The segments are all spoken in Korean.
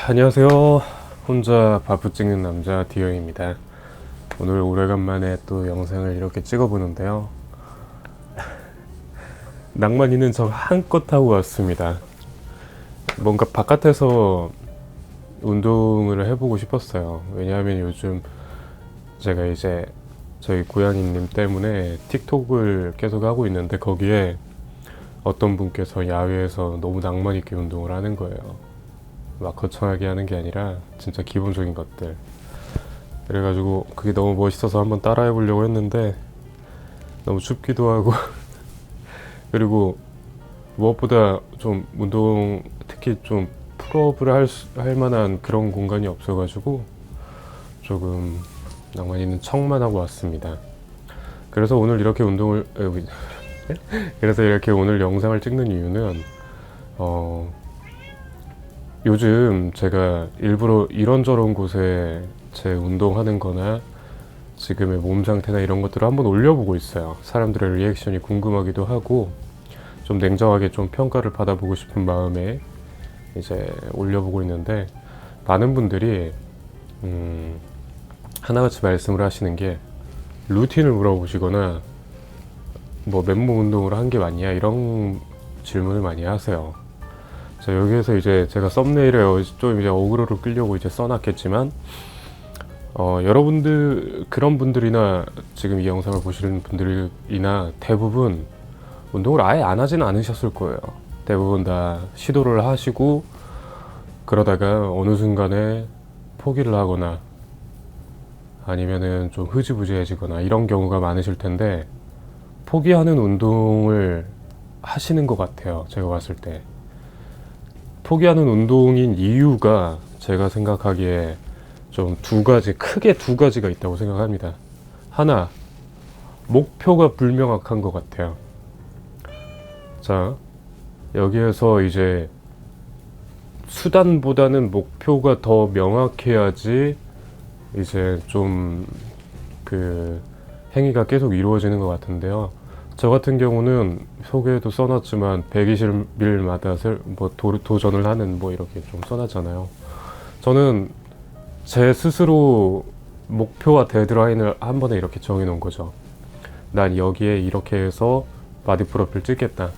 안녕하세요. 혼자 바프 찍는 남자 디어입니다. 오늘 오래간만에 또 영상을 이렇게 찍어보는데요. 낭만 있는 척 한껏 하고 왔습니다. 뭔가 바깥에서 운동을 해보고 싶었어요. 왜냐하면 요즘 제가 이제 저희 고양이님 때문에 틱톡을 계속 하고 있는데 거기에 어떤 분께서 야외에서 너무 낭만 있게 운동을 하는 거예요. 막 거창하게 하는 게 아니라 진짜 기본적인 것들. 그래가지고 그게 너무 멋있어서 한번 따라해 보려고 했는데 너무 춥기도 하고 그리고 무엇보다 좀 운동, 특히 좀 풀업을 할 만한 그런 공간이 없어가지고 조금 낭만 있는 척만 하고 왔습니다. 그래서 오늘 이렇게 그래서 이렇게 오늘 영상을 찍는 이유는 요즘 제가 일부러 이런저런 곳에 제 운동하는 거나 지금의 몸 상태나 이런 것들을 한번 올려보고 있어요. 사람들의 리액션이 궁금하기도 하고 좀 냉정하게 좀 평가를 받아보고 싶은 마음에 이제 올려보고 있는데 많은 분들이 하나같이 말씀을 하시는 게 루틴을 물어보시거나 뭐 맨몸 운동을 한 게 맞냐 이런 질문을 많이 하세요. 자, 여기에서 이제 제가 썸네일에 좀 이제 어그로를 끌려고 이제 써놨겠지만, 여러분들, 그런 분들이나 지금 이 영상을 보시는 분들이나 대부분 운동을 아예 안 하진 않으셨을 거예요. 대부분 다 시도를 하시고, 그러다가 어느 순간에 포기를 하거나, 아니면은 좀 흐지부지해지거나 이런 경우가 많으실 텐데, 포기하는 운동을 하시는 것 같아요. 제가 봤을 때. 포기하는 운동인 이유가 제가 생각하기에 좀 크게 두 가지가 있다고 생각합니다. 하나, 목표가 불명확한 것 같아요. 자, 여기에서 이제 수단보다는 목표가 더 명확해야지 이제 좀 그 행위가 계속 이루어지는 것 같은데요. 저 같은 경우는 소개에도 써놨지만 120일마다 도전을 하는 이렇게 좀 써놨잖아요. 저는 제 스스로 목표와 데드라인을 한 번에 이렇게 정해놓은 거죠. 난 여기에 이렇게 해서 바디 프로필 찍겠다.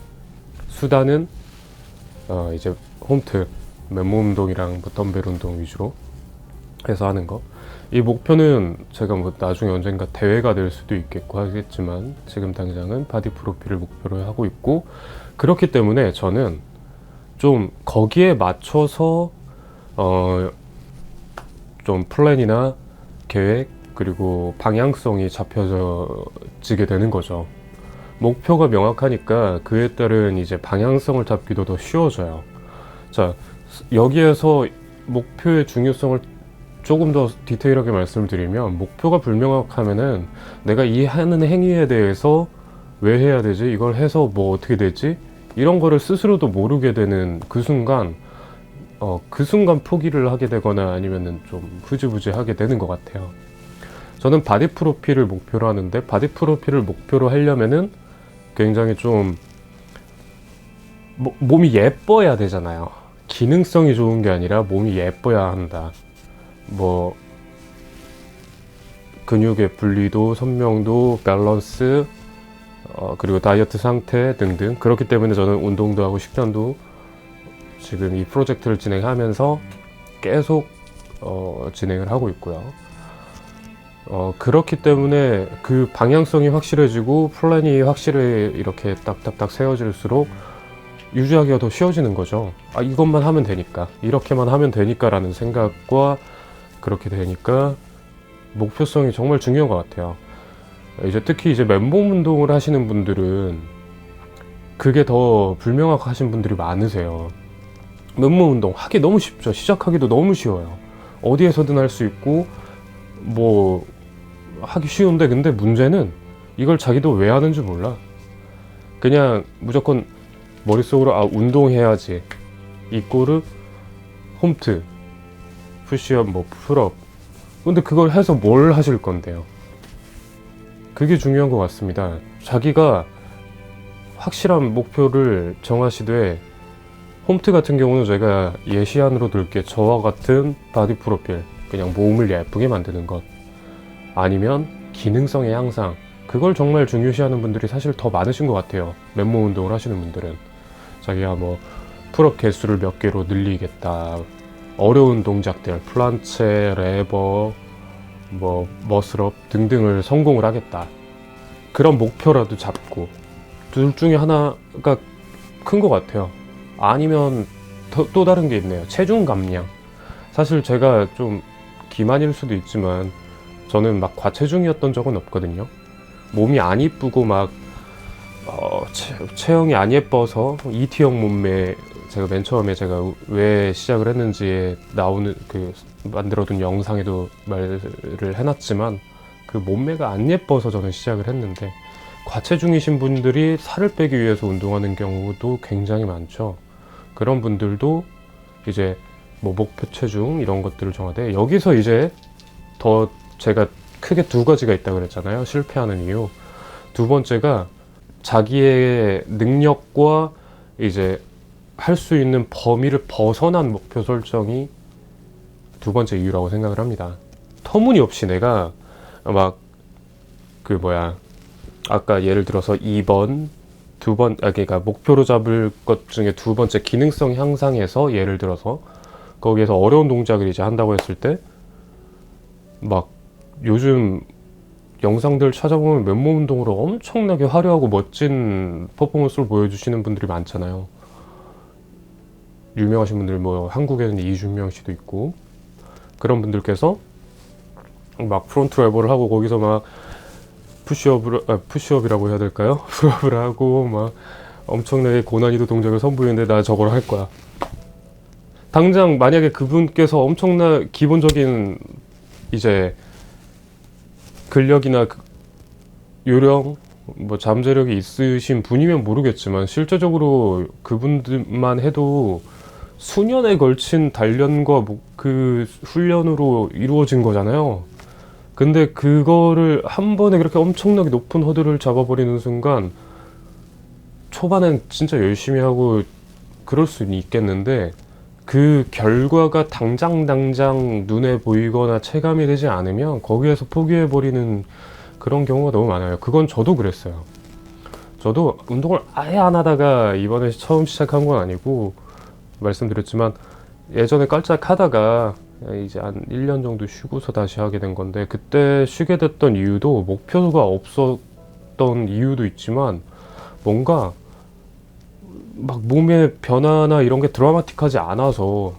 수단은 이제 홈트, 맨몸 운동이랑 덤벨 운동 위주로 해서 하는 거. 이 목표는 제가 나중에 언젠가 대회가 될 수도 있겠고 하겠지만 지금 당장은 바디 프로필을 목표로 하고 있고, 그렇기 때문에 저는 좀 거기에 맞춰서 좀 플랜이나 계획 그리고 방향성이 잡혀지게 되는 거죠. 목표가 명확하니까 그에 따른 이제 방향성을 잡기도 더 쉬워져요. 자, 여기에서 목표의 중요성을 조금 더 디테일하게 말씀을 드리면, 목표가 불명확하면은 내가 이 하는 행위에 대해서 왜 해야 되지? 이걸 해서 뭐 어떻게 되지? 이런 거를 스스로도 모르게 되는 그 순간 포기를 하게 되거나 아니면은 좀 흐지부지 하게 되는 것 같아요. 저는 바디 프로필을 목표로 하는데, 바디 프로필을 목표로 하려면은 굉장히 좀 몸이 예뻐야 되잖아요. 기능성이 좋은 게 아니라 몸이 예뻐야 한다. 근육의 분리도, 선명도, 밸런스, 그리고 다이어트 상태 등등. 그렇기 때문에 저는 운동도 하고 식단도 지금 이 프로젝트를 진행하면서 계속 진행을 하고 있고요. 그렇기 때문에 그 방향성이 확실해지고 플랜이 확실히 이렇게 딱딱딱 세워질수록 유지하기가 더 쉬워지는 거죠. 이것만 하면 되니까, 이렇게만 하면 되니까 라는 생각과, 그렇게 되니까 목표성이 정말 중요한 것 같아요. 이제 특히 이제 맨몸 운동을 하시는 분들은 그게 더 불명확하신 분들이 많으세요. 맨몸 운동 하기 너무 쉽죠. 시작하기도 너무 쉬워요. 어디에서든 할 수 있고 하기 쉬운데, 근데 문제는 이걸 자기도 왜 하는지 몰라. 그냥 무조건 머릿속으로 운동해야지 이꼬르 홈트, 푸시업, 풀업. 근데 그걸 해서 뭘 하실 건데요? 그게 중요한 것 같습니다. 자기가 확실한 목표를 정하시되 홈트 같은 경우는 제가 예시안으로 들게 저와 같은 바디 프로필, 그냥 몸을 예쁘게 만드는 것, 아니면 기능성의 향상, 그걸 정말 중요시하는 분들이 사실 더 많으신 것 같아요. 맨몸 운동을 하시는 분들은 자기가 뭐 풀업 개수를 몇 개로 늘리겠다, 어려운 동작들, 플란체, 레버, 뭐 머슬업 등등을 성공을 하겠다, 그런 목표라도 잡고, 둘 중에 하나가 큰 것 같아요. 아니면 또 다른 게 있네요. 체중 감량. 사실 제가 좀 기만일 수도 있지만 저는 막 과체중이었던 적은 없거든요. 몸이 안 이쁘고 막 체형이 안 예뻐서 ET형 몸매, 제가 맨 처음에 제가 왜 시작을 했는지에 나오는 그 만들어둔 영상에도 말을 해놨지만, 그 몸매가 안 예뻐서 저는 시작을 했는데, 과체중이신 분들이 살을 빼기 위해서 운동하는 경우도 굉장히 많죠. 그런 분들도 이제 뭐 목표 체중 이런 것들을 정하되, 여기서 이제 더 제가 크게 두 가지가 있다고 그랬잖아요. 실패하는 이유. 두 번째가 자기의 능력과 이제 할 수 있는 범위를 벗어난 목표 설정이 두 번째 이유라고 생각을 합니다. 터무니없이 내가 막 아까 예를 들어서 2번 그러니까 목표로 잡을 것 중에 두 번째 기능성 향상에서 예를 들어서 거기에서 어려운 동작을 이제 한다고 했을 때, 막 요즘 영상들 찾아보면 맨몸 운동으로 엄청나게 화려하고 멋진 퍼포먼스를 보여주시는 분들이 많잖아요. 유명하신 분들, 뭐 한국에는 이준명 씨도 있고, 그런 분들께서 막 프론트 레버를 하고 거기서 막 푸시업이라고 해야 될까요? 풀업을 하고 막 엄청나게 고난이도 동작을 선보이는데 나 저걸 할 거야. 당장 만약에 그분께서 엄청나 기본적인 이제 근력이나 요령, 뭐 잠재력이 있으신 분이면 모르겠지만, 실제적으로 그분들만 해도 수년에 걸친 단련과 그 훈련으로 이루어진 거잖아요. 근데 그거를 한 번에 그렇게 엄청나게 높은 허들을 잡아버리는 순간, 초반엔 진짜 열심히 하고 그럴 수는 있겠는데, 그 결과가 당장 눈에 보이거나 체감이 되지 않으면 거기에서 포기해버리는 그런 경우가 너무 많아요. 그건 저도 그랬어요. 저도 운동을 아예 안 하다가 이번에 처음 시작한 건 아니고, 말씀드렸지만 예전에 깔짝 하다가 이제 한 1년 정도 쉬고서 다시 하게 된 건데, 그때 쉬게 됐던 이유도 목표가 없었던 이유도 있지만, 뭔가 막 몸의 변화나 이런 게 드라마틱하지 않아서,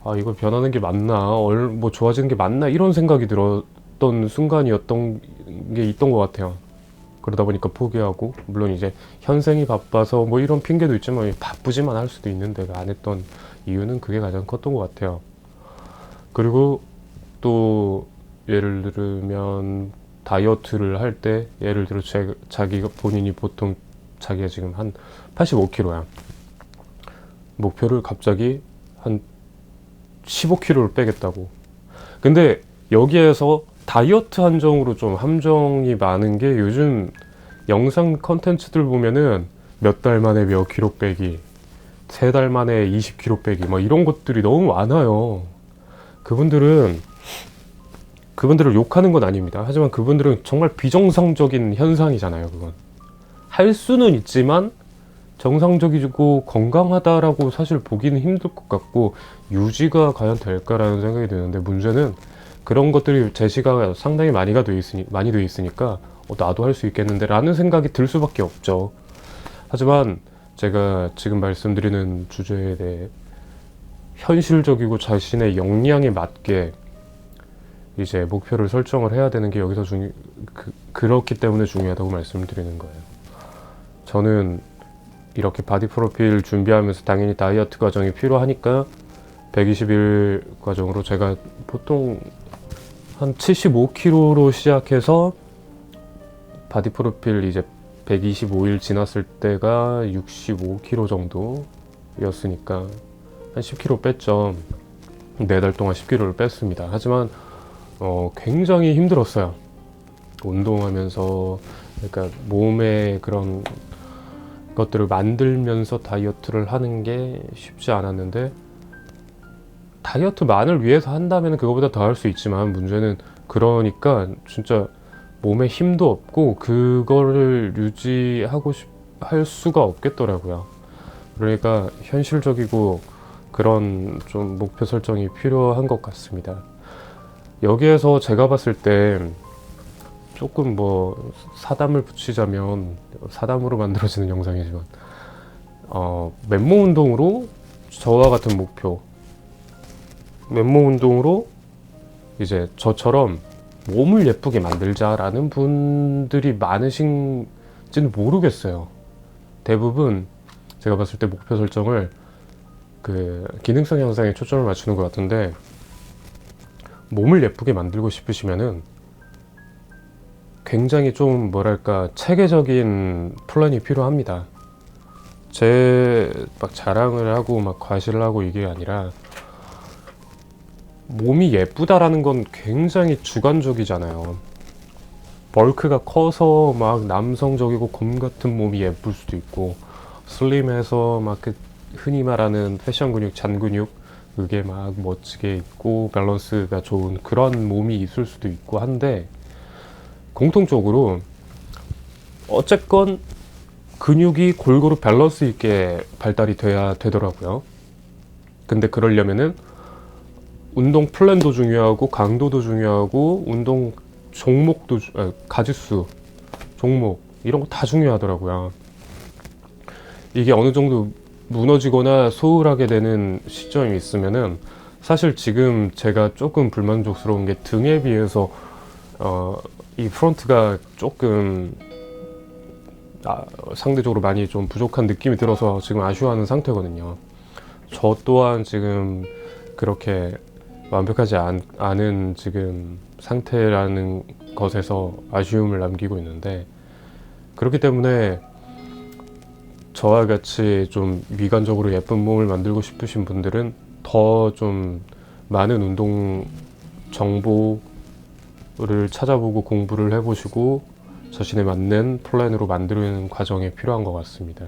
아 이거 변하는 게 맞나, 뭐 좋아지는 게 맞나, 이런 생각이 들었던 순간이었던 게 있던 것 같아요. 그러다 보니까 포기하고, 물론 이제 현생이 바빠서 뭐 이런 핑계도 있지만, 바쁘지만 할 수도 있는데 안 했던 이유는 그게 가장 컸던 것 같아요. 그리고 또 예를 들면 다이어트를 할 때, 예를 들어 자기가 본인이 보통 자기가 지금 한 85kg야. 목표를 갑자기 한 15kg를 빼겠다고. 근데 여기에서 다이어트 한정으로 좀 함정이 많은 게, 요즘 영상 컨텐츠들 보면은 몇 달 만에 몇 킬로 빼기, 3달 만에 20kg 빼기, 막 이런 것들이 너무 많아요. 그분들을 욕하는 건 아닙니다. 하지만 그분들은 정말 비정상적인 현상이잖아요. 그건 할 수는 있지만 정상적이고 건강하다라고 사실 보기는 힘들 것 같고, 유지가 과연 될까라는 생각이 드는데, 문제는 그런 것들이 제시가 상당히 많이 돼 있으니까 나도 할 수 있겠는데 라는 생각이 들 수밖에 없죠. 하지만 제가 지금 말씀드리는 주제에 대해 현실적이고 자신의 역량에 맞게 이제 목표를 설정을 해야 되는 게 여기서 그렇기 때문에 중요하다고 말씀을 드리는 거예요. 저는 이렇게 바디 프로필 준비하면서 당연히 다이어트 과정이 필요하니까 120일 과정으로 제가 보통 한 75kg로 시작해서 바디 프로필 이제 125일 지났을 때가 65kg 정도였으니까 한 10kg 뺐죠. 4달 동안 10kg를 뺐습니다. 하지만 굉장히 힘들었어요. 운동하면서, 그러니까 몸의 그런 것들을 만들면서 다이어트를 하는 게 쉽지 않았는데, 다이어트만을 위해서 한다면 그거보다 더 할 수 있지만, 문제는 그러니까 진짜 몸에 힘도 없고 그거를 할 수가 없겠더라고요. 그러니까 현실적이고 그런 좀 목표 설정이 필요한 것 같습니다. 여기에서 제가 봤을 때 조금 뭐 사담을 붙이자면, 사담으로 만들어지는 영상이지만, 맨몸 운동으로 저와 같은 목표, 맨몸 운동으로 이제 저처럼 몸을 예쁘게 만들자라는 분들이 많으신지는 모르겠어요. 대부분 제가 봤을 때 목표 설정을 그 기능성 향상에 초점을 맞추는 것 같은데, 몸을 예쁘게 만들고 싶으시면은 굉장히 좀 뭐랄까 체계적인 플랜이 필요합니다. 제 막 자랑을 하고 막 과시를 하고 이게 아니라, 몸이 예쁘다라는 건 굉장히 주관적이잖아요. 벌크가 커서 막 남성적이고 곰 같은 몸이 예쁠 수도 있고, 슬림해서 막 그 흔히 말하는 패션 근육, 잔 근육, 그게 막 멋지게 있고 밸런스가 좋은 그런 몸이 있을 수도 있고 한데, 공통적으로 어쨌건 근육이 골고루 밸런스 있게 발달이 돼야 되더라고요. 근데 그러려면은 운동 플랜도 중요하고 강도도 중요하고 운동 종목도 가짓수, 종목 이런 거 다 중요하더라고요. 이게 어느 정도 무너지거나 소홀하게 되는 시점이 있으면은, 사실 지금 제가 조금 불만족스러운 게 등에 비해서 이 프론트가 조금 상대적으로 많이 좀 부족한 느낌이 들어서 지금 아쉬워하는 상태거든요. 저 또한 지금 그렇게 완벽하지 않은 지금 상태라는 것에서 아쉬움을 남기고 있는데, 그렇기 때문에 저와 같이 좀 미관적으로 예쁜 몸을 만들고 싶으신 분들은 더 좀 많은 운동 정보를 찾아보고 공부를 해보시고 자신에 맞는 플랜으로 만드는 과정이 필요한 것 같습니다.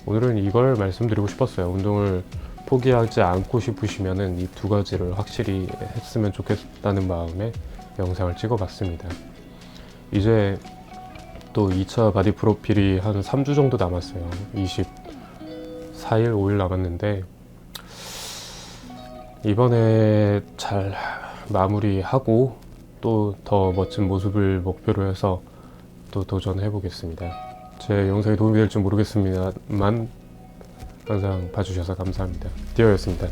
오늘은 이걸 말씀드리고 싶었어요. 운동을 포기하지 않고 싶으시면은 이 두 가지를 확실히 했으면 좋겠다는 마음에 영상을 찍어봤습니다. 이제 또 2차 바디 프로필이 한 3주 정도 남았어요. 24일, 5일 남았는데, 이번에 잘 마무리하고 또 더 멋진 모습을 목표로 해서 또 도전해 보겠습니다. 제 영상이 도움이 될지 모르겠습니다만 항상 봐주셔서 감사합니다. 디어였습니다.